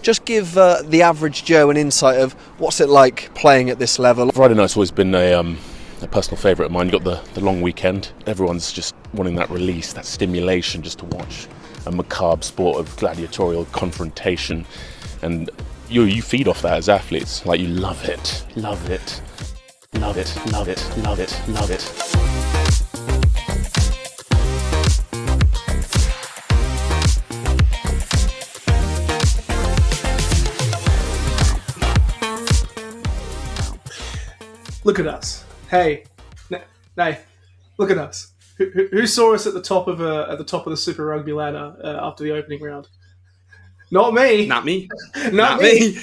just give the average Joe an insight of what's it like playing at this level. Friday night's always been a personal favourite of mine. You've got the long weekend. Everyone's just wanting that release, that stimulation, just to watch a macabre sport of gladiatorial confrontation. And you feed off that as athletes. Like, you love it, love it, love it, love it, love it, love it. Look at us. Hey, Nath, look at us. Who saw us at the top of the Super Rugby ladder after the opening round? Not me. Not me. Not me.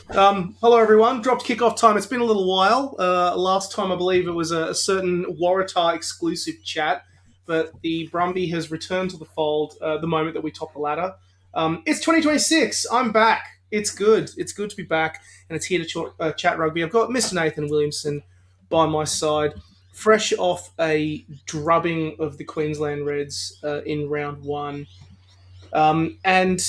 Hello, everyone. Dropped kickoff time. It's been a little while. Last time, I believe, it was a certain Waratah exclusive chat, but the Brumby has returned to the fold the moment that we top the ladder. It's 2026. I'm back. It's good. It's good to be back, and it's here to chat rugby. I've got Mr. Nathan Williamson by my side, fresh off a drubbing of the Queensland Reds in round one. And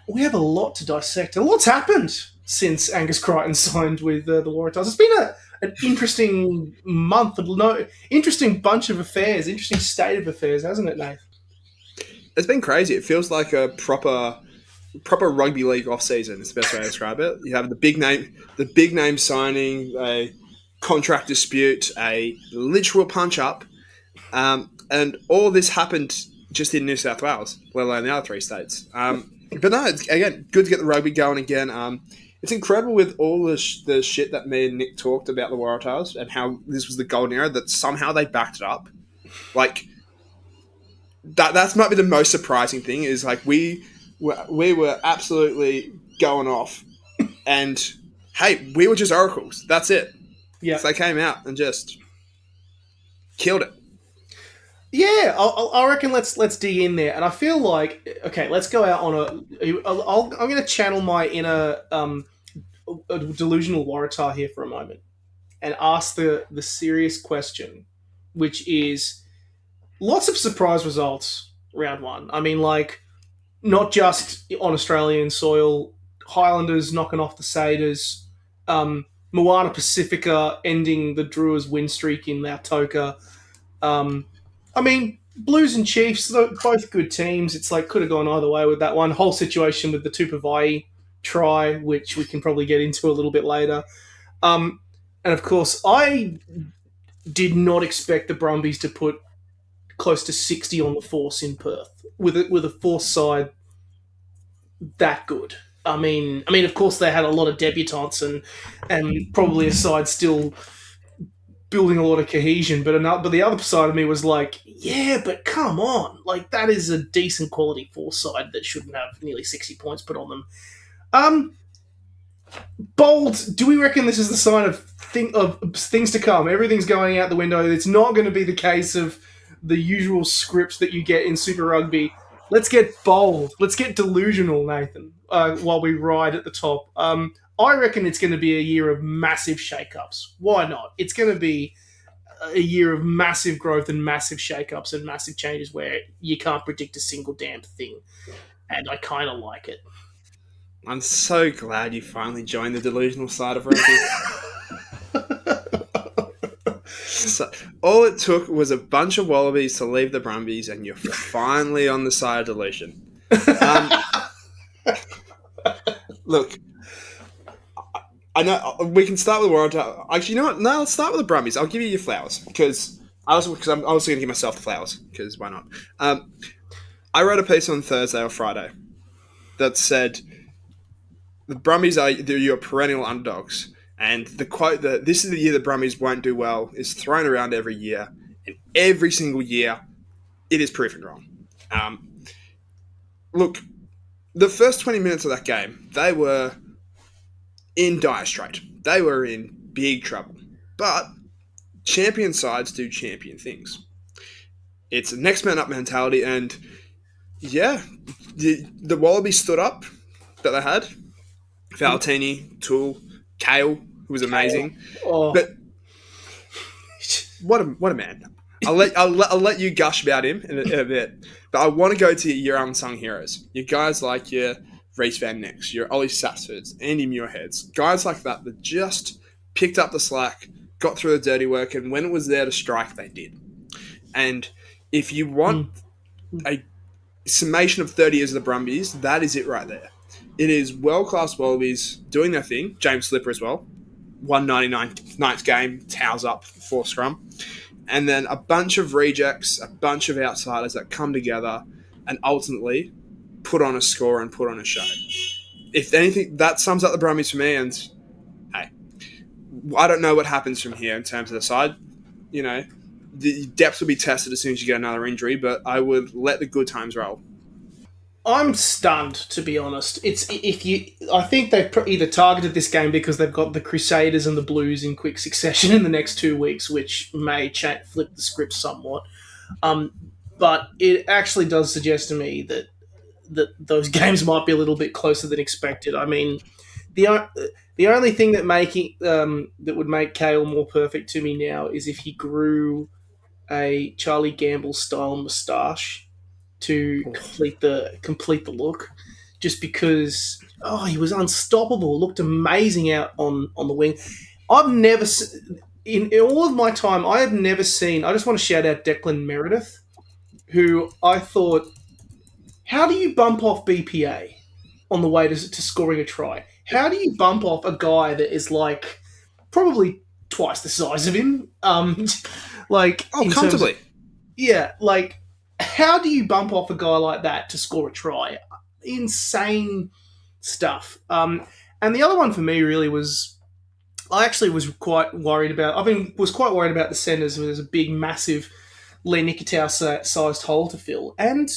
we have a lot to dissect. A lot's happened since Angus Crichton signed with the Waratahs. It's been an interesting month, interesting bunch of affairs, interesting state of affairs, hasn't it, Nath? It's been crazy. It feels like a proper rugby league off season. Is the best way to describe it. You have the big name signing, a contract dispute, a literal punch up, and all this happened just in New South Wales, let alone the other three states. But no, it's, again, good to get the rugby going again. It's incredible with all the shit that me and Nick talked about the Waratahs and how this was the golden era, that somehow they backed it up. Like, that might be the most surprising thing, is like we were absolutely going off, and hey, we were just oracles. That's it. Yeah, so they came out and just killed it. Yeah, I reckon let's dig in there, and I feel like, okay, let's go out on I'm going to channel my inner a delusional Waratah here for a moment, and ask the serious question, which is lots of surprise results round one. I mean, like, not just on Australian soil, Highlanders knocking off the Satyrs, Moana Pacifica ending the Drewers win streak in Lautoka. I mean, Blues and Chiefs, both good teams. It's like, could have gone either way with that one. Whole situation with the Tupavai try, which we can probably get into a little bit later. And of course, I did not expect the Brumbies to put close to 60 on the force in Perth with a force side that good. I mean, of course, they had a lot of debutantes and probably a side still building a lot of cohesion, but the other side of me was like, yeah, but come on, like, that is a decent quality force side that shouldn't have nearly 60 points put on them. Bold, do we reckon this is the sign of things to come? Everything's going out the window. It's not going to be the case of the usual scripts that you get in Super Rugby. Let's get bold. Let's get delusional, Nathan, while we ride at the top. I reckon it's going to be a year of massive shake-ups. Why not? It's going to be a year of massive growth and massive shake-ups and massive changes where you can't predict a single damn thing. And I kind of like it. I'm so glad you finally joined the delusional side of rugby. So, all it took was a bunch of wallabies to leave the Brumbies, and you're finally on the side of delusion. Look, I know we can start with Waratah. Actually, you know what? No, let's start with the Brumbies. I'll give you your flowers because I'm also going to give myself the flowers because why not? I wrote a piece on Thursday or Friday that said the Brumbies are your perennial underdogs, and the quote that this is the year the Brumbies won't do well is thrown around every year, and every single year it is proven wrong. Look, the first 20 minutes of that game, they were in dire strait. They were in big trouble. But champion sides do champion things. It's a next man up mentality, and yeah, the Wallabies stood up that they had. Valentini, Toole, Kale, who was amazing. Oh. But what a man. I'll let you gush about him in a bit, but I want to go to your unsung heroes. Your guys like your Reece Van Nix, your Ollie Sassfords, Andy Muirheads, guys like that just picked up the slack, got through the dirty work, and when it was there to strike, they did. And if you want a summation of 30 years of the Brumbies, that is it right there. It is world-class Wallabies doing their thing. James Slipper as well. 199th game, towels up for scrum. And then a bunch of rejects, a bunch of outsiders that come together and ultimately put on a score and put on a show. If anything, that sums up the Brumbies for me. And hey, I don't know what happens from here in terms of the side. You know, the depth will be tested as soon as you get another injury, but I would let the good times roll. I'm stunned, to be honest. I think they've either targeted this game because they've got the Crusaders and the Blues in quick succession in the next 2 weeks, which may flip the script somewhat. But it actually does suggest to me that those games might be a little bit closer than expected. I mean, the only thing that would make Kale more perfect to me now is if he grew a Charlie Gamble style moustache to complete the look, just because he was unstoppable, looked amazing out on the wing. I've never in all of my time I have never seen. I just want to shout out Declan Meredith, who I thought, how do you bump off BPA on the way to scoring a try? How do you bump off a guy that is like probably twice the size of him? Comfortably. How do you bump off a guy like that to score a try? Insane stuff. And the other one for me really was, I actually was quite worried about. Was quite worried about the centres. There's a big, massive Lee Nikitau-sized hole to fill, and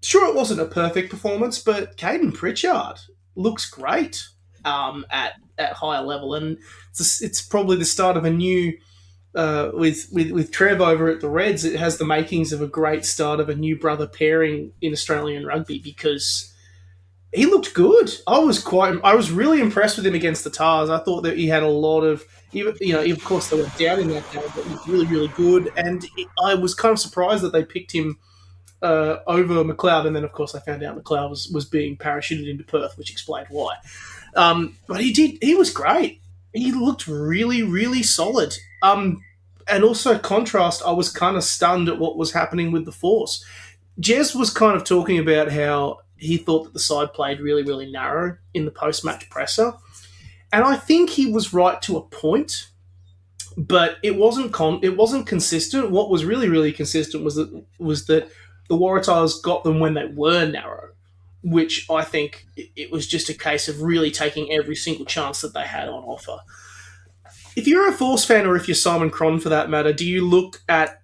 sure, it wasn't a perfect performance, but Caden Pritchard looks great at higher level, and it's probably the start of a new. With Trev over at the Reds, it has the makings of a great start of a new brother pairing in Australian rugby, because he looked good. I was really impressed with him against the Tars. I thought that he had a lot of, of course they went down in that game, but he was really, really good. And I was kind of surprised that they picked him over McLeod, and then of course I found out McLeod was being parachuted into Perth, which explained why. But he was great. He looked really, really solid. And also contrast, I was kind of stunned at what was happening with the Force. Jez was kind of talking about how he thought that the side played really, really narrow in the post-match presser. And I think he was right to a point, but it wasn't consistent. What was really, really consistent was that the Waratahs got them when they were narrow, which I think it was just a case of really taking every single chance that they had on offer. If you're a Force fan, or if you're Simon Cron for that matter, do you look at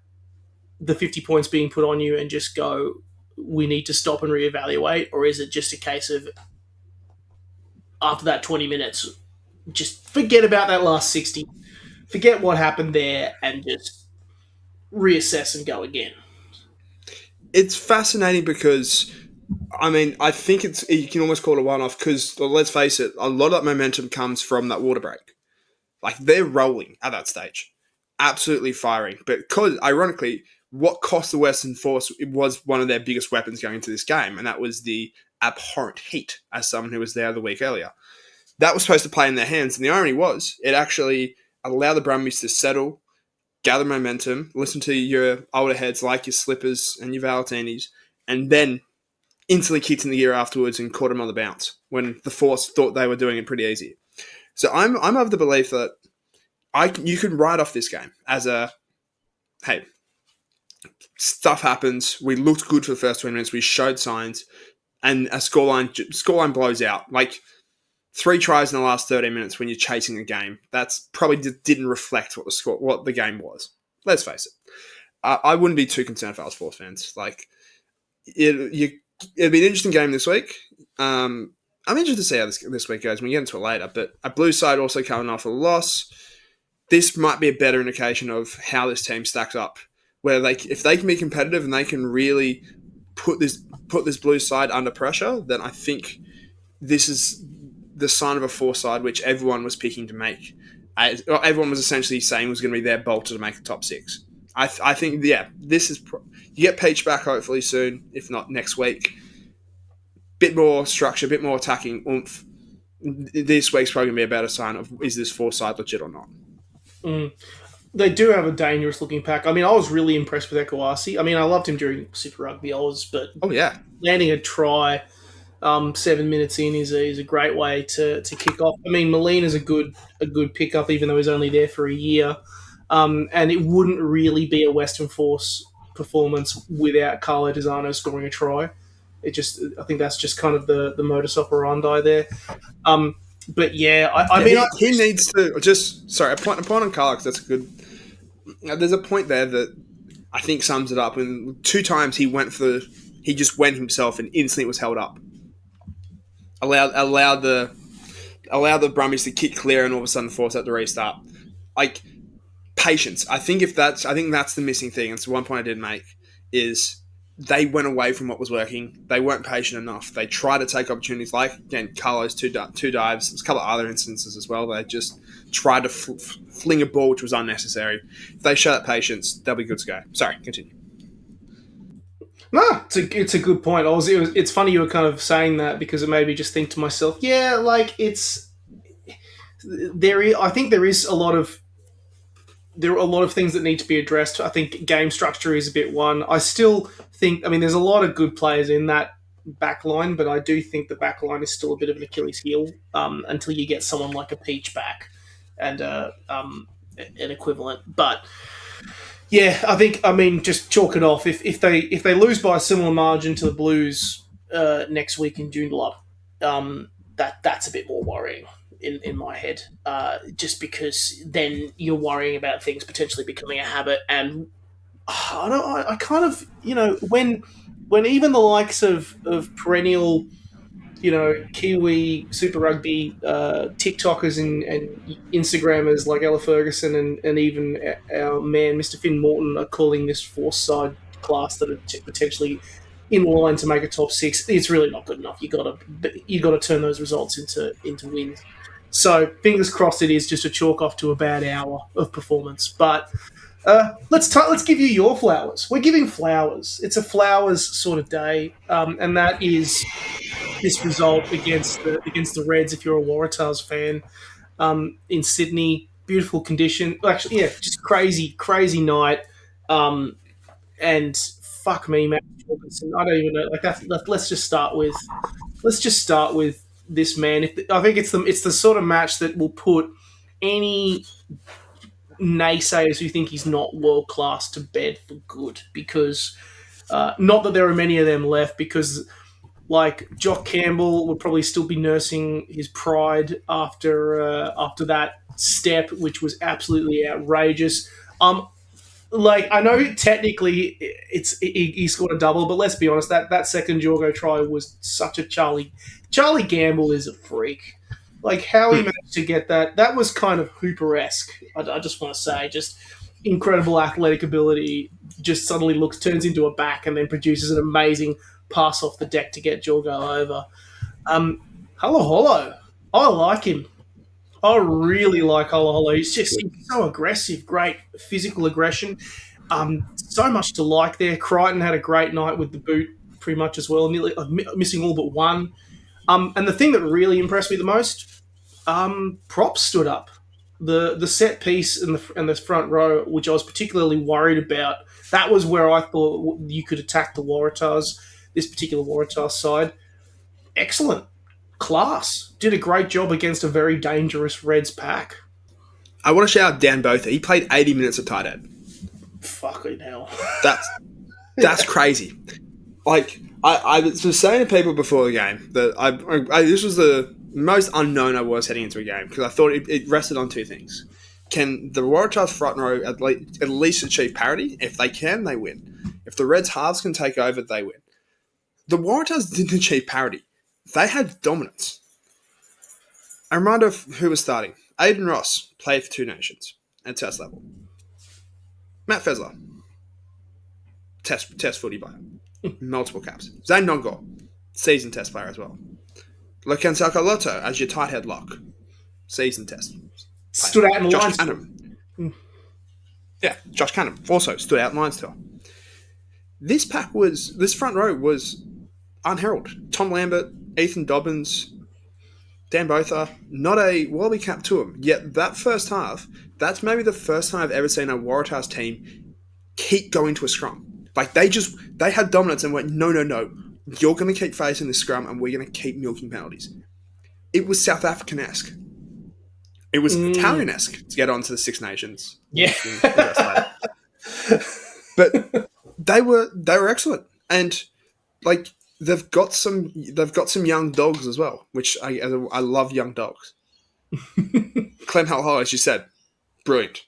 the 50 points being put on you and just go, we need to stop and reevaluate? Or is it just a case of, after that 20 minutes, just forget about that last 60, forget what happened there, and just reassess and go again? It's fascinating because, I think you can almost call it a one-off because, let's face it, a lot of that momentum comes from that water break. Like, they're rolling at that stage. Absolutely firing. But because, ironically, what cost the Western Force was one of their biggest weapons going into this game, and that was the abhorrent heat, as someone who was there the week earlier. That was supposed to play in their hands, and the irony was it actually allowed the Brumbies to settle, gather momentum, listen to your older heads like your Slippers and your Valentinis, and then instantly kicked in the gear afterwards and caught them on the bounce when the Force thought they were doing it pretty easy. So I'm of the belief that you can write off this game as a, hey, stuff happens. We looked good for the first 20 minutes. We showed signs, and a scoreline blows out. Like 3 tries in the last 13 minutes when you're chasing a game. That's probably didn't reflect what the game was. Let's face it. I wouldn't be too concerned if I was Force fans. Like it'd be an interesting game this week. I'm interested to see how this week goes. We get into it later, but a Blue side also coming off a loss. This might be a better indication of how this team stacks up. Where if they can be competitive and they can really put this Blue side under pressure, then I think this is the sign of a Force side which everyone was picking to make. Everyone was essentially saying was going to be their bolter to make the top 6. I think this is you get Peach back hopefully soon, if not next week. Bit more structure, bit more attacking oomph. This week's probably gonna be a better sign of is this four-side legit or not. Mm. They do have a dangerous looking pack. I mean, I was really impressed with Ekawasi. I mean, I loved him during Super Rugby. But Oh yeah, landing a try 7 minutes in is a great way to kick off. I mean, Moline is a good pickup, even though he's only there for a year. And it wouldn't really be a Western Force performance without Carlo Desano scoring a try. I think that's just kind of the modus operandi there. But yeah, he needs to just a point on Carlo, because that's a good. There's a point there that I think sums it up. And 2 times he just went himself and instantly was held up. Allowed the Brumbies to kick clear and all of a sudden force out the restart. Like patience. I think that's the missing thing. It's one point I did make is they went away from what was working. They weren't patient enough. They tried to take opportunities like, again, Carlo's two dives. There's a couple of other instances as well. They just tried to fling a ball which was unnecessary. If they show that patience, they'll be good to go. Sorry, continue. No, it's a good point. It's funny you were kind of saying that, because it made me just think to myself, yeah, like I think there are a lot of things that need to be addressed. I think game structure is a bit one. I still think, I mean, there's a lot of good players in that back line, but I do think the back line is still a bit of an Achilles heel until you get someone like a Peach back and an equivalent. But yeah, I mean, just chalk it off. If they lose by a similar margin to the Blues next week in Joondalup, that's a bit more worrying in my head. Just because then you're worrying about things potentially becoming a habit, and I kind of, when even the likes of perennial, Kiwi Super Rugby TikTokers and Instagrammers like Ella Ferguson and even our man Mr. Finn Morton are calling this force side class that are potentially in line to make a top 6. It's really not good enough. You got to turn those results into wins. So fingers crossed it is just a chalk off to a bad hour of performance. But let's give you your flowers. We're giving flowers. It's a flowers sort of day, and that is this result against the Reds. If you're a Waratahs fan, in Sydney, beautiful condition. Actually, yeah, just crazy night. And fuck me, Matt Jorgensen. I don't even know. Like that. Let's just start with this man. I think it's the sort of match that will put any naysayers who think he's not world class to bed for good, because not that there are many of them left, because like Jock Campbell would probably still be nursing his pride after that step, which was absolutely outrageous. Like, I know technically he scored a double, but let's be honest, that second Jorgo try was such a Charlie Gamble is a freak. Like, how he managed to get that was kind of Hooper-esque. I just want to say, just incredible athletic ability, just suddenly turns into a back and then produces an amazing pass off the deck to get Jorgo over. Holo, I like him. I really like Holo. He's so aggressive, great physical aggression. So much to like there. Crichton had a great night with the boot, pretty much as well, nearly missing all but one. And the thing that really impressed me the most, props stood up. The set piece and the front row, which I was particularly worried about, that was where I thought you could attack the Waratahs, this particular Waratahs side. Excellent. Class. Did a great job against a very dangerous Reds pack. I want to shout out Dan Botha. He played 80 minutes of tight end. Fucking hell. That's crazy. Like, I was saying to people before the game that this was the most unknown I was heading into a game, because I thought it rested on 2 things. Can the Waratahs front row at least achieve parity? If they can, they win. If the Reds halves can take over, they win. The Waratahs didn't achieve parity. They had dominance. A reminder of who was starting. Aiden Ross played for 2 nations at test level. Matt Fezler, test footy player. Multiple caps. Zane Nongor, seasoned test player as well. Loken Sakaloto as your tight head lock. Seasoned test player. Stood out in the Josh line. Yeah, Josh Cannon also stood out in line still. This front row was unheralded. Tom Lambert, Ethan Dobbins, Dan Botha, not a Wallaby cap to him. Yet that first half, that's maybe the first time I've ever seen a Waratahs team keep going to a scrum. Like they had dominance and went, no, you're going to keep facing this scrum and we're going to keep milking penalties. It was South African-esque. It was Italian-esque to get onto the Six Nations. Yeah. But they were excellent. And like they've got some young dogs as well, which I love young dogs. Clem Hall, as you said, brilliant.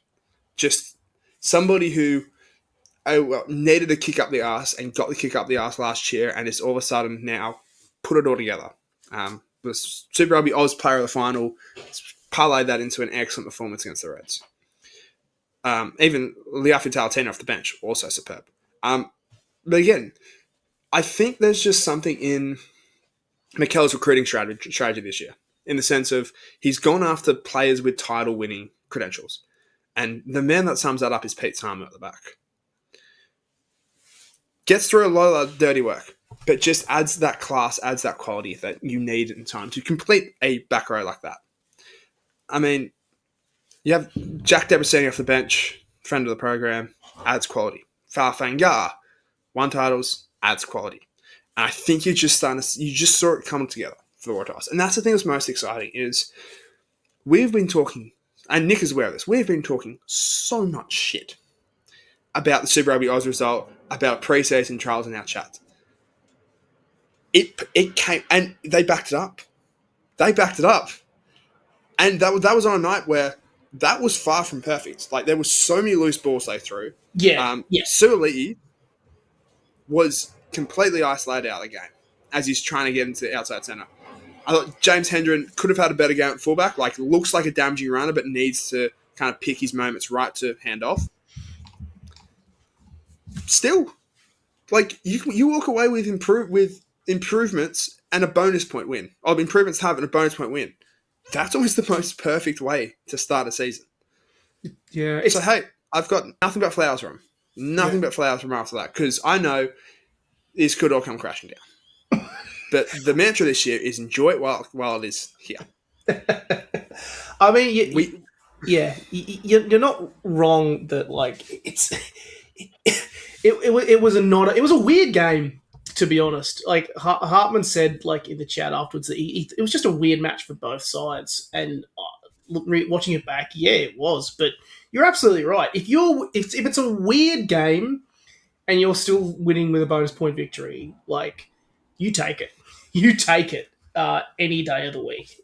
Just somebody who needed a kick up the arse and got the kick up the arse last year and is all of a sudden now put it all together. The Super Rugby Oz player of the final, parlayed that into an excellent performance against the Reds. Even Liafi Talatina off the bench, also superb. But again, I think there's just something in Mikel's recruiting strategy this year, in the sense of he's gone after players with title-winning credentials. And the man that sums that up is Pete Sarmer at the back. Gets through a lot of dirty work, but just adds that class, adds that quality that you need in time to complete a back row like that. I mean, you have Jack Debrasini off the bench, friend of the program, adds quality. Farfanga, won titles, adds quality. And I think you just saw it come together for the Waratahs. And that's the thing that's most exciting is we've been talking, and Nick is aware of this, we've been talking so much shit about the Super Rugby Oz result, about pre-season trials in our chat. It came, and they backed it up. And that was on a night where that was far from perfect. Like, there were so many loose balls they threw. Yeah. Suoliti was completely isolated out of the game as he's trying to get into the outside centre. I thought James Hendren could have had a better game at fullback. Like, looks like a damaging runner, but needs to kind of pick his moments right to hand off. Still, like, you walk away with improvements and a bonus point win. Or improvements have and a bonus point win. That's always the most perfect way to start a season. Yeah. So, hey, I've got nothing but flowers from him. Nothing but flowers from after that. Because I know this could all come crashing down. But the mantra this year is enjoy it while it is here. I mean, you're not wrong that, like, it was a weird game, to be honest. Like, Hartman said, like, in the chat afterwards, that it was just a weird match for both sides. And watching it back, yeah, it was. But you're absolutely right. If it's a weird game and you're still winning with a bonus point victory, like, you take it. You take it any day of the week.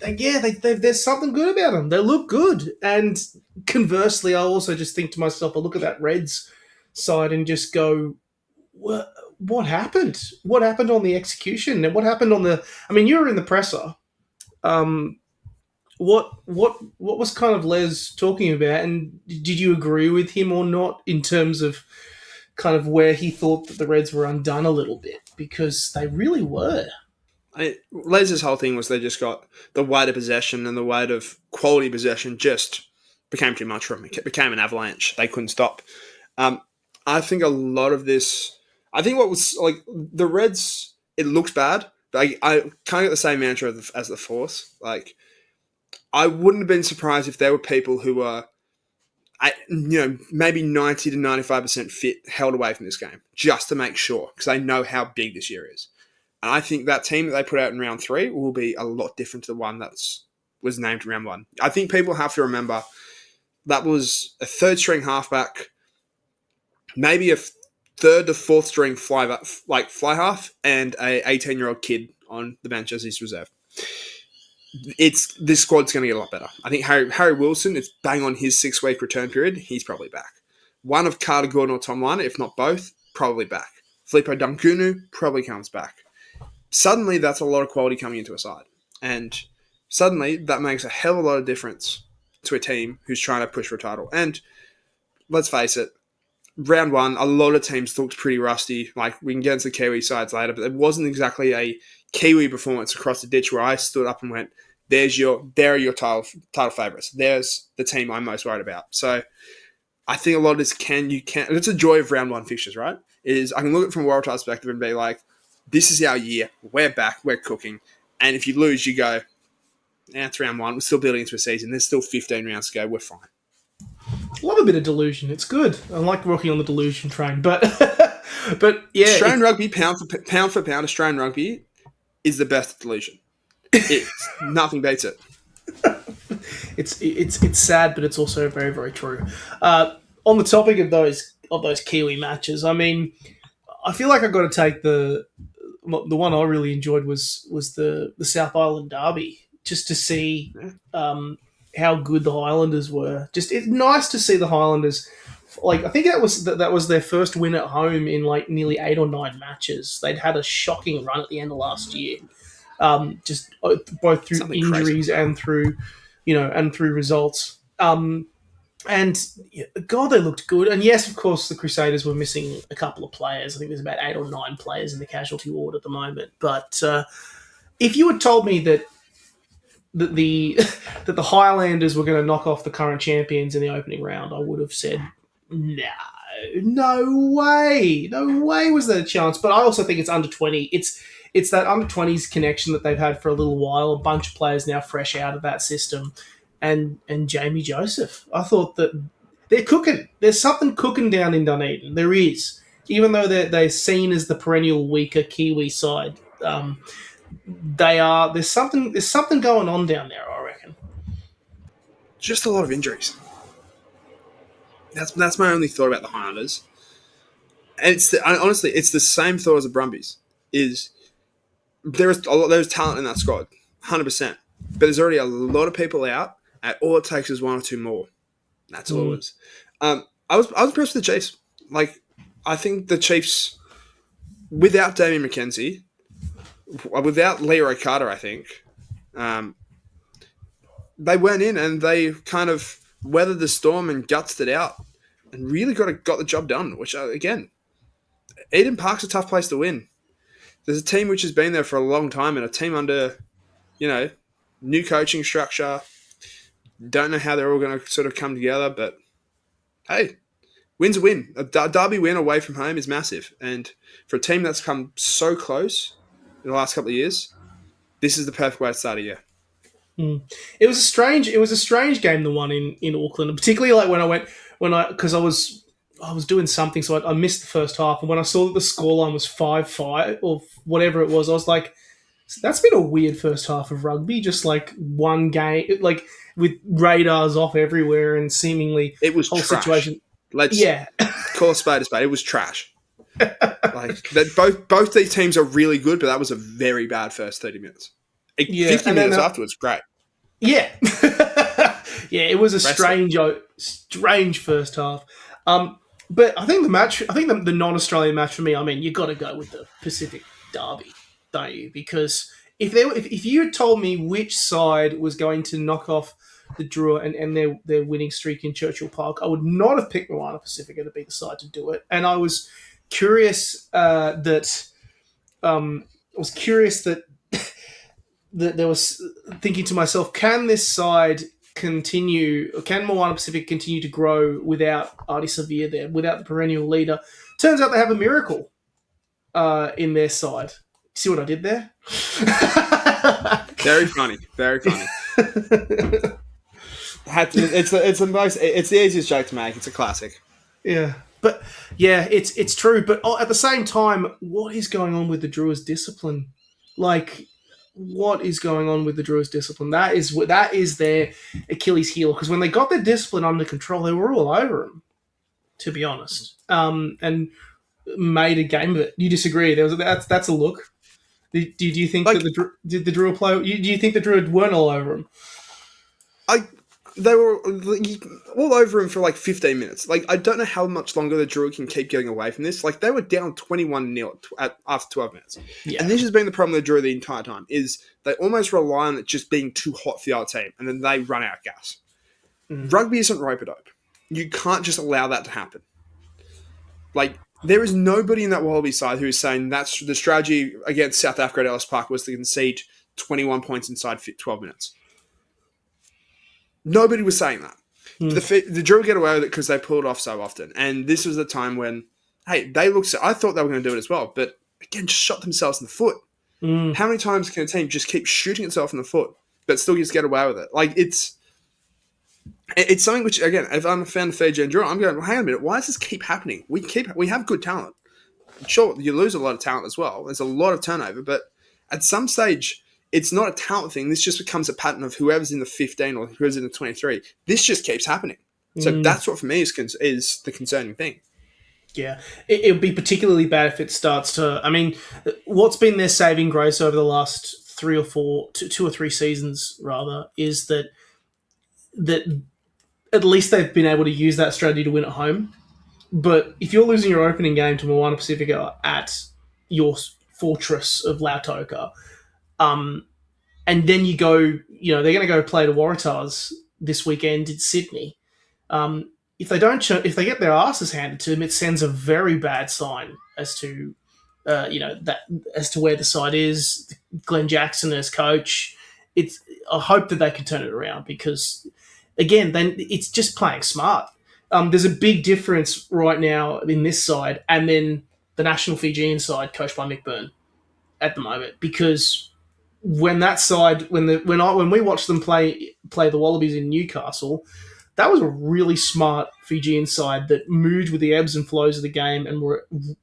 There's something good about them. They look good. And conversely, I also just think to myself, I look at that Reds side and just go, what happened? What happened on the execution? And what happened on the... I mean, you were in the presser. What was kind of Les talking about? And did you agree with him or not in terms of kind of where he thought that the Reds were undone a little bit? Because they really were. Les's whole thing was they just got the weight of possession and the weight of quality possession just became too much for them. It became an avalanche. They couldn't stop. I think a lot of this... I think what was... like the Reds, it looks bad, but I kind of get the same mantra as the Force. Like, I wouldn't have been surprised if there were people who were, maybe 90 to 95% fit held away from this game just to make sure, because they know how big this year is. And I think that team that they put out in round 3 will be a lot different to the one that was named in round 1. I think people have to remember that was a third-string halfback, able a third to fourth string fly half, and a 18-year-old kid on the bench as his reserve. This squad's going to get a lot better. I think Harry Wilson, it's bang on his 6-week return period. He's probably back. One of Carter Gordon or Tom Liner, if not both, probably back. Filippo Dunkunu probably comes back. Suddenly, that's a lot of quality coming into a side. And suddenly, that makes a hell of a lot of difference to a team who's trying to push for a title. And let's face it, round 1, a lot of teams looked pretty rusty. Like, we can get into the Kiwi sides later, but it wasn't exactly a Kiwi performance across the ditch where I stood up and went, there are your title favourites. There's the team I'm most worried about. So I think a lot of this it's a joy of round one fixtures, right? Is I can look at it from a Waratah perspective and be like, this is our year. We're back. We're cooking. And if you lose, you go, it's round one. We're still building into a season. There's still 15 rounds to go. We're fine. Love a bit of delusion. It's good. I like rocking on the delusion train. But yeah. Australian rugby, pound for pound, Australian rugby is the best delusion. Nothing beats it. It's sad, but it's also very, very true. On the topic of those Kiwi matches, I mean, I feel like I've got to take the one I really enjoyed was the South Island Derby, just to see how good the Highlanders were. Just it's nice to see the Highlanders. Like I think that was their first win at home in like nearly 8 or 9 matches. They'd had a shocking run at the end of last year, just both through Something injuries crazy. and through results. And God, they looked good. And yes, of course, the Crusaders were missing a couple of players. I think there's about 8 or 9 players in the casualty ward at the moment. But if you had told me that the Highlanders were going to knock off the current champions in the opening round, I would have said, no way was there a chance. But I also think it's under 20. It's that under 20s connection that they've had for a little while. A bunch of players now fresh out of that system. And Jamie Joseph. I thought that they're cooking. There's something cooking down in Dunedin. There is. Even though they're seen as the perennial weaker Kiwi side, there's something going on down there, I reckon. Just a lot of injuries. That's my only thought about the Highlanders. And honestly, it's the same thought as the Brumbies. There's talent in that squad, 100%. But there's already a lot of people out. And all it takes is 1 or 2 more. That's all it is. I was impressed with the Chiefs. Like, I think the Chiefs, without Damien McKenzie, without Leroy Carter, I think, they went in and they kind of weathered the storm and gutsed it out and really got the job done, which, again, Eden Park's a tough place to win. There's a team which has been there for a long time and a team under, new coaching structure. Don't know how they're all going to sort of come together, but hey, win's a win. A derby win away from home is massive. And for a team that's come so close in the last couple of years, this is the perfect way to start a year. It was a strange game, the one in Auckland, particularly like because I was doing something, so I missed the first half, and when I saw that the scoreline was 5-5 or whatever it was, I was like, that's been a weird first half of rugby, just like one game, like with radars off everywhere and seemingly it was whole trash. Situation. Let's call a spade a spade. It was trash. Like that, both these teams are really good, but that was a very bad first 30 minutes. 50 minutes afterwards, great. Yeah, yeah, it was a strange first half. But I think the non-Australian match for me, I mean, you got to go with the Pacific Derby, don't you? Because if you had told me which side was going to knock off the Drua and their winning streak in Churchill Park, I would not have picked Moana Pacifica to be the side to do it. And I was curious that that there was thinking to myself, can this side continue? Can Moana Pacific continue to grow without Artie Severe there, without the perennial leader? Turns out they have a miracle in their side. See what I did there? Very funny. Very funny. It's the easiest joke to make. It's a classic. Yeah. But yeah, it's true. But at the same time, what is going on with the Drua's discipline? Like, what is going on with the Drua's discipline? That is their Achilles heel. Because when they got their discipline under control, they were all over them, to be honest. And made a game of it. You disagree? That's a look. Do you think that did the Drua play? Do you think the Drua weren't all over him? They were all over him for like 15 minutes. Like, I don't know how much longer the Drua can keep getting away from this. Like, they were down 21-0 after 12 minutes. Yeah. And this has been the problem with the Drua the entire time, is they almost rely on it just being too hot for the other team, and then they run out of gas. Rugby isn't rope-a-dope. You can't just allow that to happen. Like, there is nobody in that Wallaby side who is saying that's the strategy against South Africa at Ellis Park was to concede 21 points inside 12 minutes. Nobody was saying that. Hmm. The Drua get away with it because they pull it off so often. And this was the time when, hey, they looked. I thought they were going to do it as well, but again, just shot themselves in the foot. Mm. How many times can a team just keep shooting itself in the foot, but still just get away with it? Like it's something which, again, if I'm a fan of Fiji and Drua, I'm going, well, hang on a minute, why does this keep happening? We have good talent. Sure, you lose a lot of talent as well. There's a lot of turnover, but at some stage, it's not a talent thing. This just becomes a pattern of whoever's in the 15 or whoever's in the 23. This just keeps happening. So that's what for me is the concerning thing. Yeah, it would be particularly bad if it starts to. I mean, what's been their saving grace over the last 2 or 3 seasons, rather, is that at least they've been able to use that strategy to win at home. But if you're losing your opening game to Moana Pacifica at your fortress of Lautoka, and then you go, they're going to go play the Waratahs this weekend in Sydney. If they get their asses handed to them, it sends a very bad sign as to, as to where the side is. Glenn Jackson as coach. I hope that they can turn it around because, again, then it's just playing smart. There's a big difference right now in this side and then the national Fijian side, coached by Mick Byrne, at the moment, because when that side, when we watched them play the Wallabies in Newcastle, that was a really smart Fijian side that moved with the ebbs and flows of the game and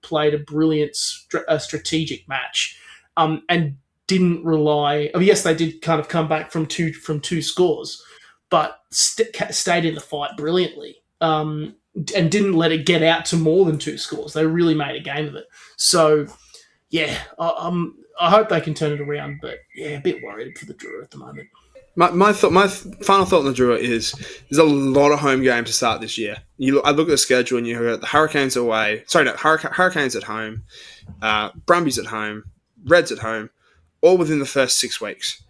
played a brilliant strategic match, and didn't rely. Oh, yes, they did kind of come back from two scores, but stayed in the fight brilliantly, and didn't let it get out to more than 2 scores. They really made a game of it. So, yeah, I hope they can turn it around, but yeah, a bit worried for the Drua at the moment. My final thought on the Drua is there's a lot of home games to start this year. I look at the schedule and you got the Hurricanes away. Sorry, no, Hurricanes at home, Brumbies at home, Reds at home, all within the first 6 weeks.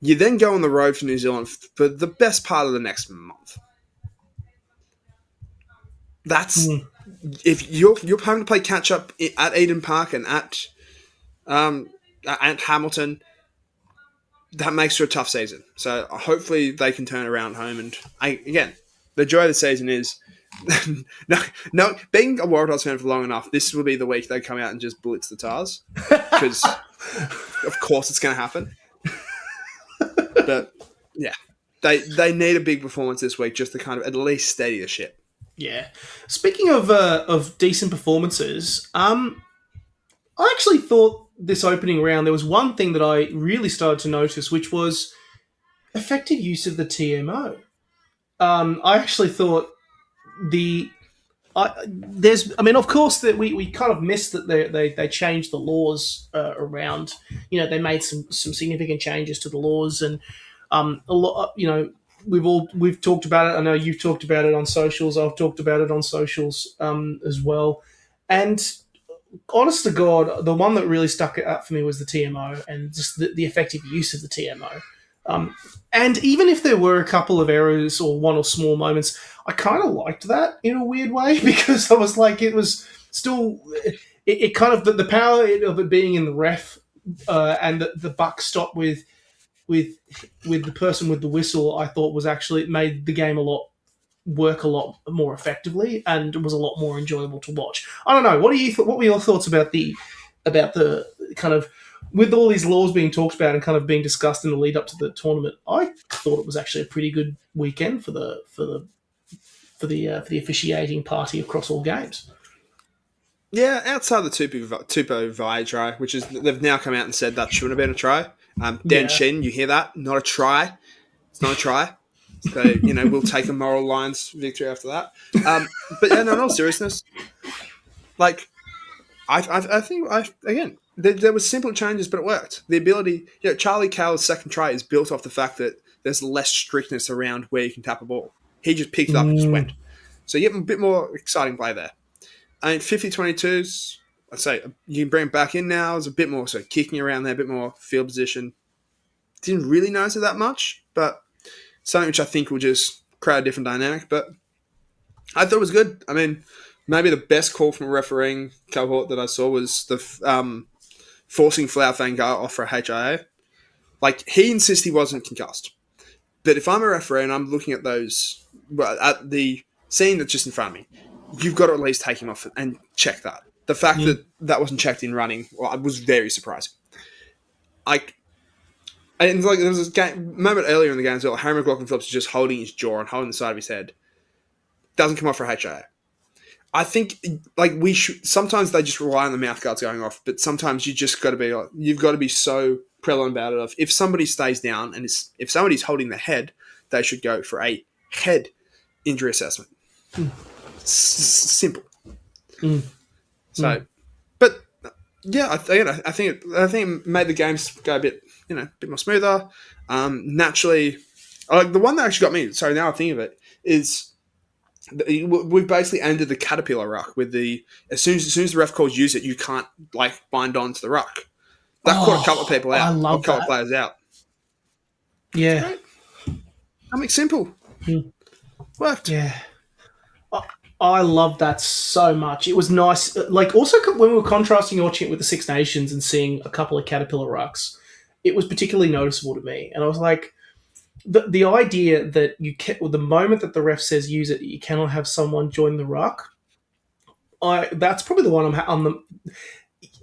You then go on the road to New Zealand for the best part of the next month. That's if you're having to play catch up at Eden Park and at Hamilton. That makes for a tough season. So hopefully they can turn around home. And again, the joy of the season is no being a Waratahs fan for long enough. This will be the week they come out and just blitz the Tars because of course it's going to happen. But yeah, they need a big performance this week just to kind of at least steady the ship. Yeah. Speaking of decent performances, I actually thought this opening round, there was one thing that I really started to notice, which was effective use of the TMO. I actually thought of course that we kind of missed that they changed the laws around. They made some significant changes to the laws, and a lot. We've talked about it. I know you've talked about it on socials. I've talked about it on socials as well, and honest to God, the one that really stuck it up for me was the TMO and just the effective use of the TMO. And even if there were a couple of errors or one or small moments, I kind of liked that in a weird way because I was like, it was still, it kind of, the power of it being in the ref and the buck stop with the person with the whistle, I thought was actually, it made the game work a lot more effectively and was a lot more enjoyable to watch. I don't know. What were your thoughts about the kind of, with all these laws being talked about and kind of being discussed in the lead up to the tournament? I thought it was actually a pretty good weekend for the officiating party across all games. Yeah, outside the Tupou Vai try, which is they've now come out and said that shouldn't have been a try. Dan Shin, you hear that? Not a try. It's not a try. So, we'll take a moral Lions victory after that. But yeah, no, in all seriousness, like, I think, again, there were simple changes, but it worked. The ability, Charlie Cowell's second try is built off the fact that there's less strictness around where you can tap a ball. He just picked it up and just went. So you get a bit more exciting play there. I mean, 50-22s, I'd say you can bring it back in now. There's a bit more kicking around there, a bit more field position. Didn't really notice it that much, but something which I think will just create a different dynamic. But I thought it was good. I mean, maybe the best call from a refereeing cohort that I saw was the forcing Flau Fanga off for a HIA. Like, he insists he wasn't concussed. But if I'm a referee and I'm looking at those, well, at the scene that's just in front of me, you've got to at least take him off and check that. The fact that that wasn't checked in running, well, was very surprising. And like there was a moment earlier in the game as well. Harry McLaughlin Phillips is just holding his jaw and holding the side of his head. Doesn't come off for HIA. I think like we should. Sometimes they just rely on the mouth guards going off, but sometimes you just got to be like, you've got to be so prevalent about it. If somebody stays down and if somebody's holding the head, they should go for a head injury assessment. Simple. So, but yeah, I think it made the games go a bit more smoother. Naturally, like the one that actually got me. Sorry, now I think of it is. We've basically ended the caterpillar ruck with as soon as the ref calls use it, you can't like bind on to the ruck. That caught a couple of people out. I love a couple that. of players out. Yeah. I mean, simple. Worked. Yeah. I love that so much. It was nice. Like, also, when we were contrasting watching it with the Six Nations and seeing a couple of caterpillar rucks, it was particularly noticeable to me. And I was like, the idea that the moment that the ref says use it, you cannot have someone join the ruck. That's probably the one I'm the.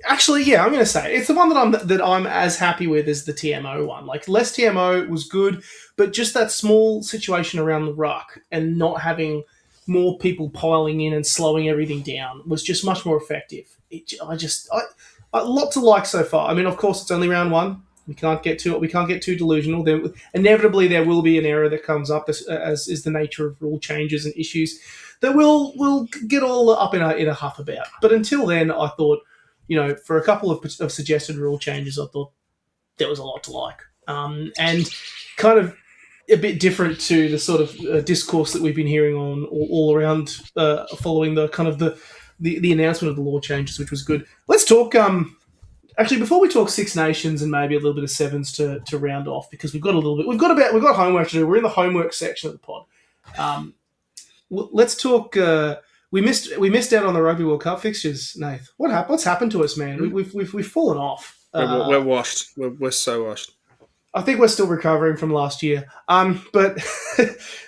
Actually, yeah, I'm going to say it. It's the one that I'm as happy with as the TMO one. Like, less TMO was good, but just that small situation around the ruck and not having more people piling in and slowing everything down was just much more effective. A lot to like so far. I mean, of course, it's only round one. We can't get too delusional. Inevitably, there will be an error that comes up, as is the nature of rule changes and issues that we'll get all up in a huff about. But until then, I thought, for a couple of suggested rule changes, I thought there was a lot to like, and kind of a bit different to the sort of discourse that we've been hearing on all around following the kind of the announcement of the law changes, which was good. Let's talk. Actually, before we talk Six Nations and maybe a little bit of Sevens to round off, because we've got homework to do. We're in the homework section of the pod. Let's talk. We missed out on the Rugby World Cup fixtures, Nath. What's happened to us, man? We've fallen off. We're washed. We're so washed. I think we're still recovering from last year. But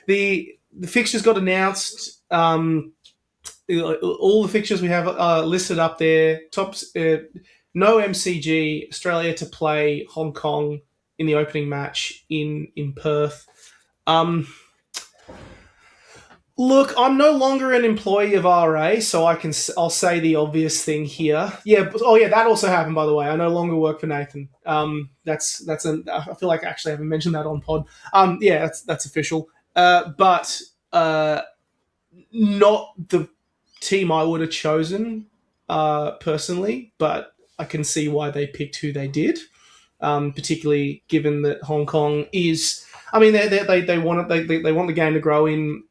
the fixtures got announced. All the fixtures we have listed up there. Tops. No MCG, Australia to play Hong Kong in the opening match in Perth. Look, I'm no longer an employee of RA, so I'll say the obvious thing here. Yeah, that also happened, by the way. I no longer work for Nathan. I feel like I actually haven't mentioned that on pod. Yeah, that's official. But not the team I would have chosen personally, but I can see why they picked who they did, particularly given that Hong Kong is. I mean, they want the game to grow in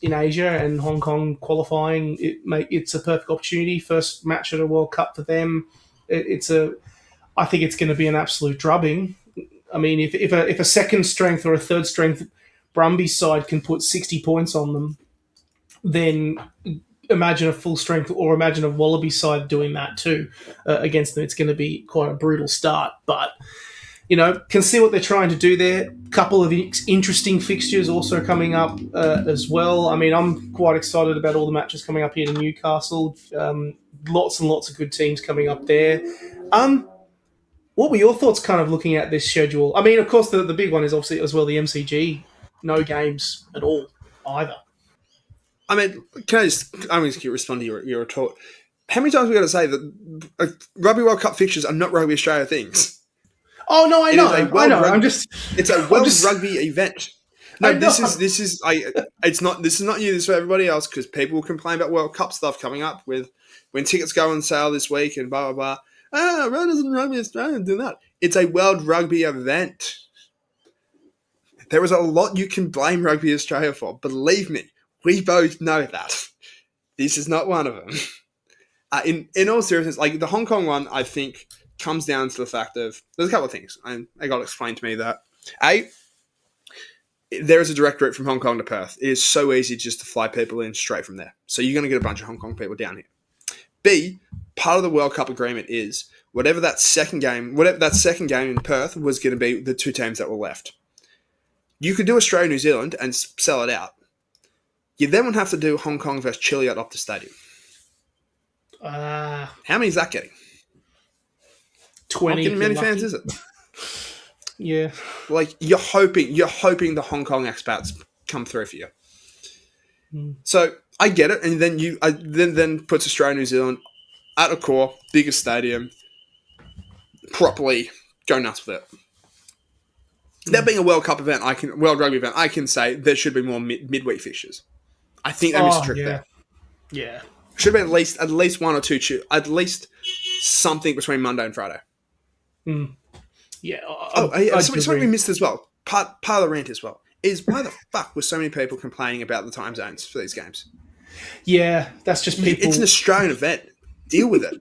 Asia, and Hong Kong qualifying it's a perfect opportunity. First match at a World Cup for them. I think it's going to be an absolute drubbing. I mean, if a second strength or a third strength Brumby side can put 60 points on them, then imagine a full strength, or imagine a Wallaby side doing that too against them. It's going to be quite a brutal start, but can see what they're trying to do there. Couple of interesting fixtures also coming up as well. I mean, I'm quite excited about all the matches coming up here to Newcastle. Lots and lots of good teams coming up there. What were your thoughts kind of looking at this schedule? I mean, of course, the big one is obviously as well the MCG. No games at all either. I mean, I'm going to respond to your retort. How many times have we got to say that Rugby World Cup fixtures are not Rugby Australia things? Oh no, I know. It's a world rugby event. No, this is not new. This is for everybody else, because people will complain about World Cup stuff coming up with when tickets go on sale this week and blah blah blah. Runners and Rugby Australia do that. It's a world rugby event. There is a lot you can blame Rugby Australia for. Believe me, we both know that. This is not one of them. In all seriousness, like the Hong Kong one, I think comes down to the fact of there's a couple of things, and they got explained to me that there is a direct route from Hong Kong to Perth. It is so easy just to fly people in straight from there. So you're going to get a bunch of Hong Kong people down here. B, part of the World Cup agreement is whatever that second game in Perth was going to be the two teams that were left. You could do Australia, New Zealand, and sell it out. You then would have to do Hong Kong versus Chile at Optus Stadium. How many is that getting? 20. Not getting many fans, is it? Yeah. Like you're hoping the Hong Kong expats come through for you. So I get it, and then then puts Australia, New Zealand at a core, biggest stadium, properly go nuts with it. That being a World Cup event, World Rugby event, I can say there should be more midweek fixtures. I think they missed a trick there. Yeah. Should have been at least one or two, at least something between Monday and Friday. Yeah. Something we missed as well. Part of the rant as well is why the fuck were so many people complaining about the time zones for these games? Yeah, that's just people. It's an Australian event. Deal with it.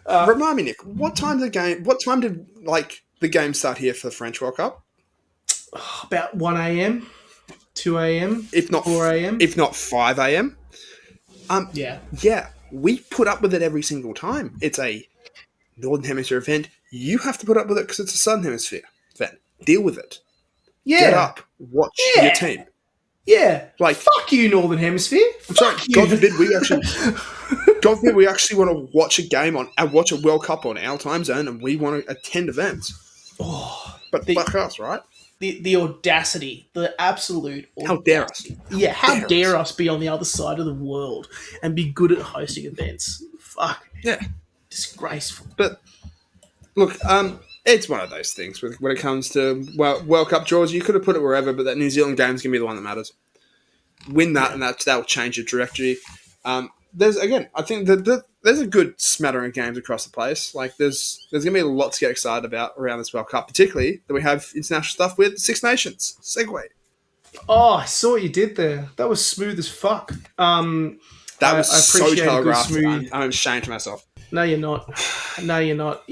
Remind me, Nick. What time did the game start here for the French World Cup? About 1 a.m., 2 a.m., if not 4 a.m., if not 5 a.m. Yeah, we put up with it every single time. It's a Northern Hemisphere event. You have to put up with it because it's a Southern Hemisphere event. Deal with it. Yeah. Get up. Watch your team. Yeah. Like, fuck you, Northern Hemisphere. I'm sorry. God forbid we actually want to watch a game watch a World Cup on our time zone, and we want to attend events. But fuck us, right? The audacity, the absolute audacity. How dare us? Yeah, how dare us be on the other side of the world and be good at hosting events? Fuck. Yeah. Disgraceful. But look, it's one of those things when it comes to World Cup draws. You could have put it wherever, but that New Zealand game's going to be the one that matters. Win that, and that will change the trajectory. I think there's a good smattering of games across the place. Like there's going to be a lot to get excited about around this World Cup, particularly that we have international stuff with Six Nations. Segue. Oh, I saw what you did there. That was smooth as fuck. That was so telegraphed. I'm ashamed of myself. No, you're not. No, you're not.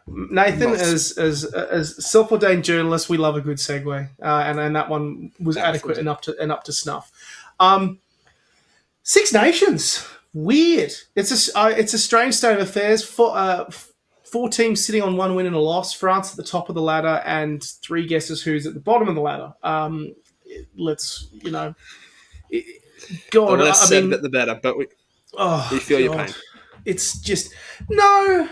Nathan, as self-ordained journalist, we love a good segue, and that one was adequate and up to snuff. Six Nations, weird. It's a strange state of affairs. Four teams sitting on one win and a loss. France at the top of the ladder, and three guesses who's at the bottom of the ladder. God, the less said, the better. But we feel your pain. It's just no.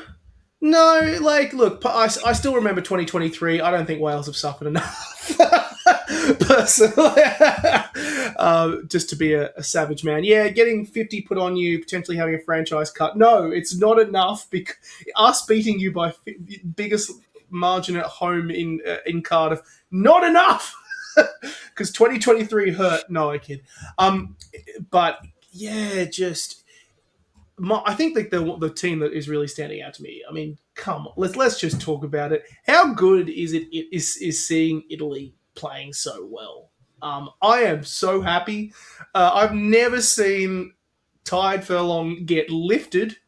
Like, look, I still remember 2023. I don't think Wales have suffered enough, personally, just to be a savage man. Yeah, getting 50 put on you, potentially having a franchise cut. No, it's not enough. Because us beating you by biggest margin at home in Cardiff, not enough. Because 2023 hurt. No, I kid. But yeah, just. I think the team that is really standing out to me. I mean, come on, let's just talk about it. How good is it is seeing Italy playing so well? I am so happy. I've never seen Tide Furlong get lifted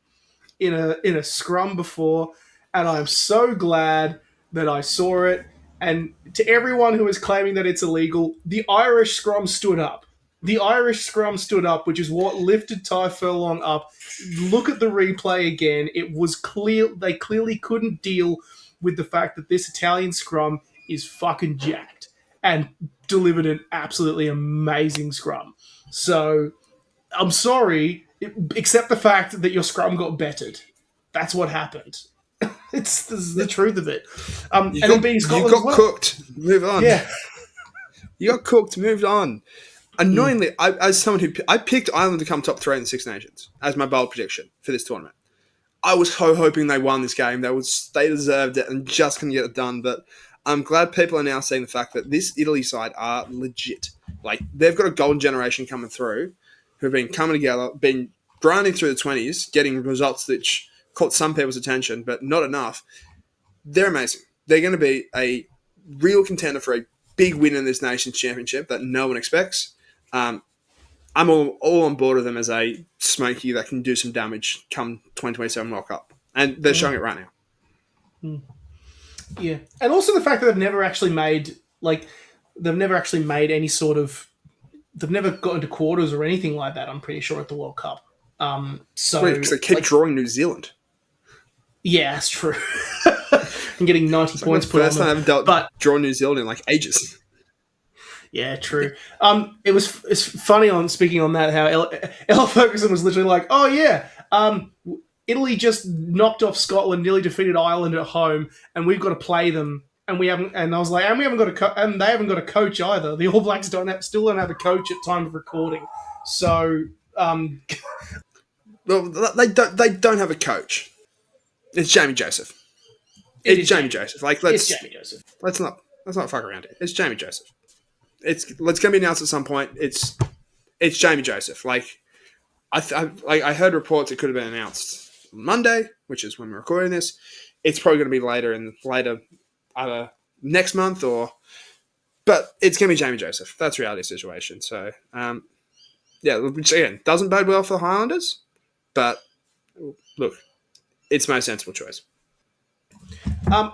in a scrum before, and I'm so glad that I saw it. And to everyone who is claiming that it's illegal, the Irish scrum stood up. The Irish scrum stood up, which is what lifted Ty Furlong up. Look at the replay again. It was clear they clearly couldn't deal with the fact that this Italian scrum is fucking jacked and delivered an absolutely amazing scrum. So I'm sorry, except the fact that your scrum got bettered. That's what happened. This is the truth of it. You got cooked. Move on. Yeah. You got cooked. Moved on. Annoyingly, as someone I picked Ireland to come top 3 in the Six Nations as my bold prediction for this tournament. I was hoping they won this game. They deserved it and just couldn't get it done. But I'm glad people are now seeing the fact that this Italy side are legit. Like, they've got a golden generation coming through who've been coming together, been grinding through the 20s, getting results that caught some people's attention, but not enough. They're amazing. They're going to be a real contender for a big win in this nation's championship that no one expects. I'm all on board with them as a smoky that can do some damage come 2027 World Cup. And they're showing it right now. Yeah. And also the fact that they've never actually made any sort of... They've never got into quarters or anything like that, I'm pretty sure, at the World Cup. Because they kept drawing New Zealand. Yeah, that's true. and getting 90 It's like points the put on first time them. I've But drawn New Zealand in like ages. yeah, true. It's funny on speaking on that how Ella Ferguson was literally like, "Oh yeah, Italy just knocked off Scotland, nearly defeated Ireland at home, and we've got to play them, and we haven't." And I was like, "And we haven't got and they haven't got a coach either. The All Blacks still don't have a coach at time of recording." So Well, they don't have a coach. It's Jamie Joseph. It's Jamie Joseph. Like it's Jamie Joseph. let's not fuck around here. It's Jamie Joseph. It's going to be announced at some point. It's Jamie Joseph. Like I heard reports it could have been announced Monday, which is when we're recording this. It's probably going to be later either next month but it's going to be Jamie Joseph. That's reality situation. So yeah, which again doesn't bode well for the Highlanders, but look, it's my sensible choice.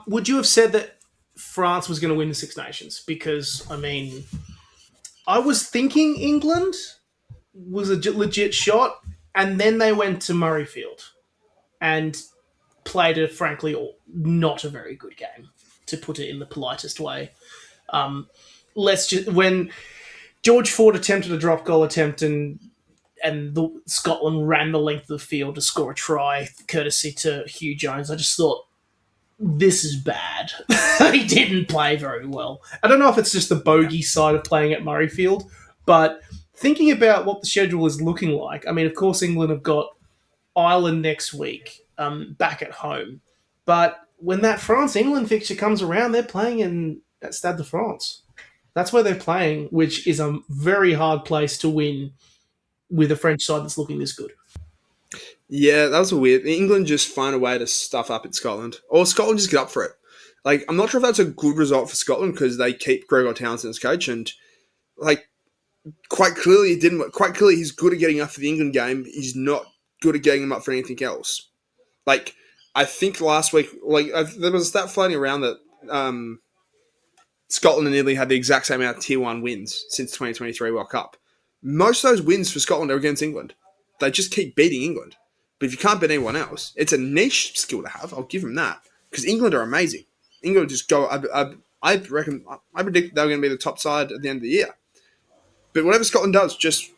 Would you have said that France was going to win the Six Nations? Because I mean, I was thinking England was a legit shot, and then they went to Murrayfield and played a frankly not a very good game, to put it in the politest way. When George Ford attempted a drop goal attempt and Scotland ran the length of the field to score a try, courtesy to Hugh Jones, I just thought, this is bad. He didn't play very well. I don't know if it's just the bogey side of playing at Murrayfield, but thinking about what the schedule is looking like, I mean, of course, England have got Ireland next week, back at home. But when that France-England fixture comes around, they're playing at Stade de France. That's where they're playing, which is a very hard place to win with a French side that's looking this good. Yeah, that was weird. England just find a way to stuff up at Scotland, or Scotland just get up for it. Like, I'm not sure if that's a good result for Scotland because they keep Gregor Townsend as coach, and like quite clearly it didn't. Quite clearly, he's good at getting up for the England game. He's not good at getting him up for anything else. Like, I think last week, there was a stat floating around that Scotland and Italy had the exact same amount of Tier 1 wins since 2023 World Cup. Most of those wins for Scotland are against England. They just keep beating England. But if you can't beat anyone else, it's a niche skill to have. I'll give them that. Because England are amazing. England just go... I predict they're going to be the top side at the end of the year. But whatever Scotland does, just...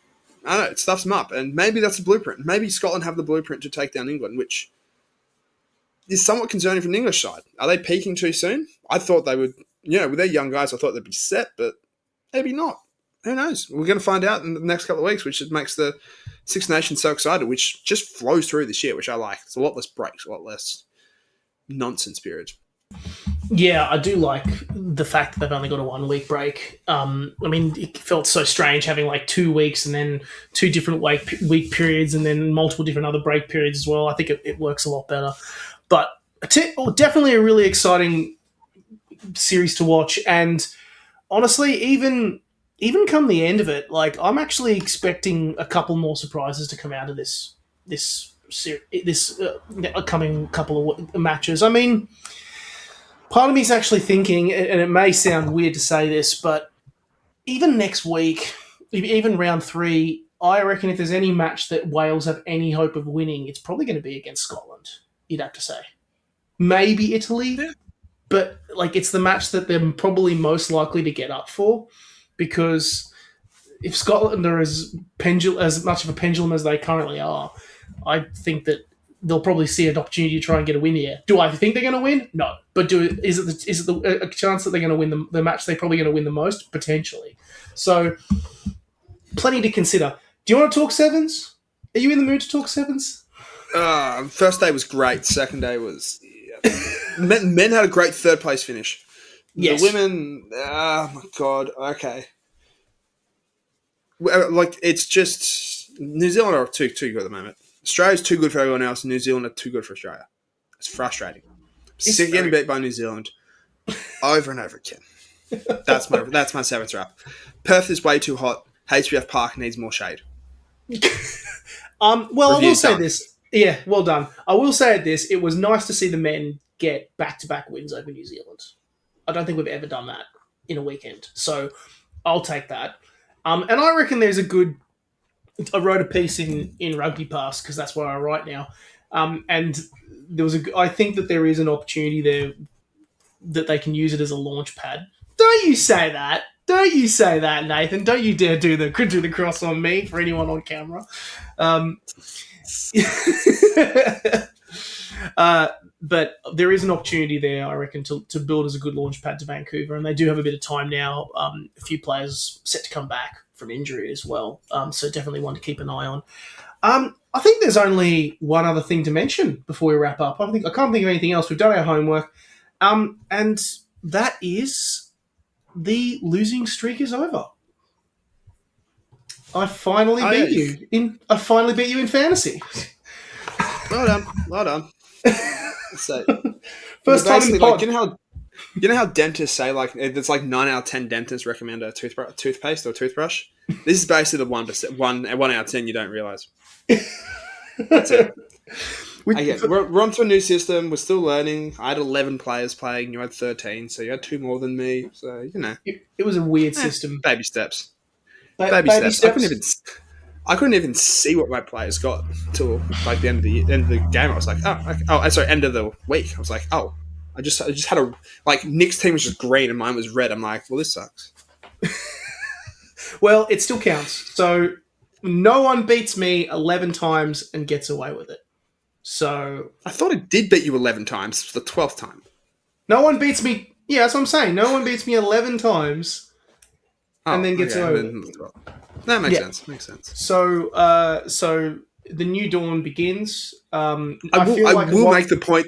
I don't know, it stuffs them up. And maybe that's a blueprint. Maybe Scotland have the blueprint to take down England, which is somewhat concerning from the English side. Are they peaking too soon? I thought they would... with their young guys, I thought they'd be set, but maybe not. Who knows? We're going to find out in the next couple of weeks, which makes the Six Nations so excited, which just flows through this year, which I like. It's a lot less breaks, a lot less nonsense periods. Yeah, I do like the fact that they've only got a 1 week break. I mean, it felt so strange having like 2 weeks and then two different week periods and then multiple different other break periods as well. I think it works a lot better. But definitely a really exciting series to watch. And honestly, even come the end of it, like, I'm actually expecting a couple more surprises to come out of this upcoming couple of matches. I mean, part of me is actually thinking, and it may sound weird to say this, but even next week, even round 3, I reckon if there's any match that Wales have any hope of winning, it's probably going to be against Scotland, you'd have to say. Maybe Italy, yeah. But like, it's the match that they're probably most likely to get up for, because if Scotland are as much of a pendulum as they currently are, I think that they'll probably see an opportunity to try and get a win here. Do I think they're going to win? No. But is it a chance that they're going to win the match they're probably going to win the most? Potentially. So, plenty to consider. Do you want to talk sevens? Are you in the mood to talk sevens? First day was great. Second day was... Yeah. men had a great third place finish. Yes. The women... Oh, my God. Okay. Like, it's just... New Zealand are too good at the moment. Australia's too good for everyone else, and New Zealand are too good for Australia. It's frustrating. Sick of getting beat by New Zealand over and over again. That's my seventh wrap. Perth is way too hot. HBF Park needs more shade. I will say this. Yeah, well done. I will say this. It was nice to see the men get back-to-back wins over New Zealand. I don't think we've ever done that in a weekend. So I'll take that. And I reckon there's a good... I wrote a piece in Rugby Pass, because that's where I write now. And there was I think that there is an opportunity there that they can use it as a launch pad. Don't you say that. Don't you say that, Nathan. Don't you dare do the cross on me for anyone on camera. But there is an opportunity there, I reckon, to build as a good launch pad to Vancouver, and they do have a bit of time now. A few players set to come back from injury as well, so definitely one to keep an eye on. I think there's only one other thing to mention before we wrap up. I can't think of anything else. We've done our homework, and that is the losing streak is over. I finally beat you in fantasy. Well done. So, First time in the pod. Like, you know how dentists say like it's like 9 out of 10 dentists recommend a toothpaste or toothbrush. This is basically the 1%, 1 out of 10 you don't realize. That's it. We're onto a new system. We're still learning. I had 11 players playing. You had 13, so you had 2 more than me. So it was a weird system. Baby steps. Baby steps. I couldn't even see what my players got till like the end of the game. I was like, end of the week. I was like, I just had Nick's team was just green and mine was red. I'm like, well, this sucks. Well, it still counts. So no one beats me 11 times and gets away with it. So I thought it did beat you 11 times for the 12th time. No one beats me. Yeah, that's what I'm saying. No one beats me 11 times and then gets away with it. That makes sense. Makes sense. So the new dawn begins. I will make the point.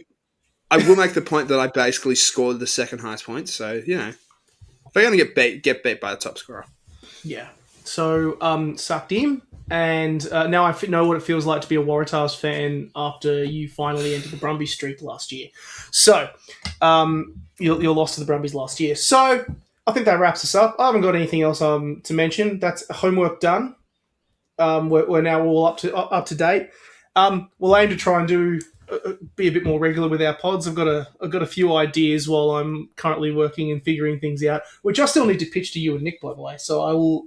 I will make the point that I basically scored the second highest point. So if I'm going to get beat by the top scorer. Yeah. So sucked in, and now I know what it feels like to be a Waratahs fan after you finally entered the Brumbies streak last year. So you lost to the Brumbies last year. So I think that wraps us up. I haven't got anything else to mention. That's homework done. We're now all up to date. We'll aim to try and be a bit more regular with our pods. I've got a few ideas while I'm currently working and figuring things out, which I still need to pitch to you and Nick, by the way. So I will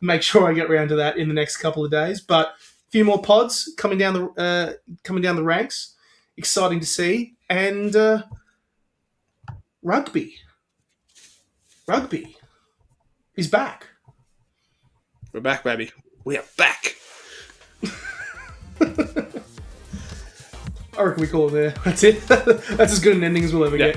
make sure I get around to that in the next couple of days. But a few more pods coming down the ranks. Exciting to see. And rugby is back. We're back, baby. We are back. I reckon we call it there. That's it. That's as good an ending as we'll ever get.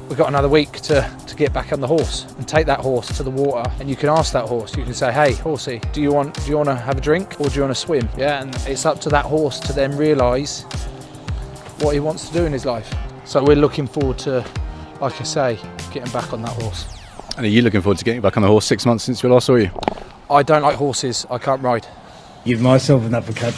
We've got another week to get back on the horse and take that horse to the water, and you can ask that horse, you can say, hey horsey, do you want to have a drink or do you want to swim? Yeah, and it's up to that horse to then realise what he wants to do in his life. So we're looking forward to, like I say, getting back on that horse. And are you looking forward to getting back on the horse 6 months since we last saw you? I don't like horses, I can't ride. Give myself an uppercut.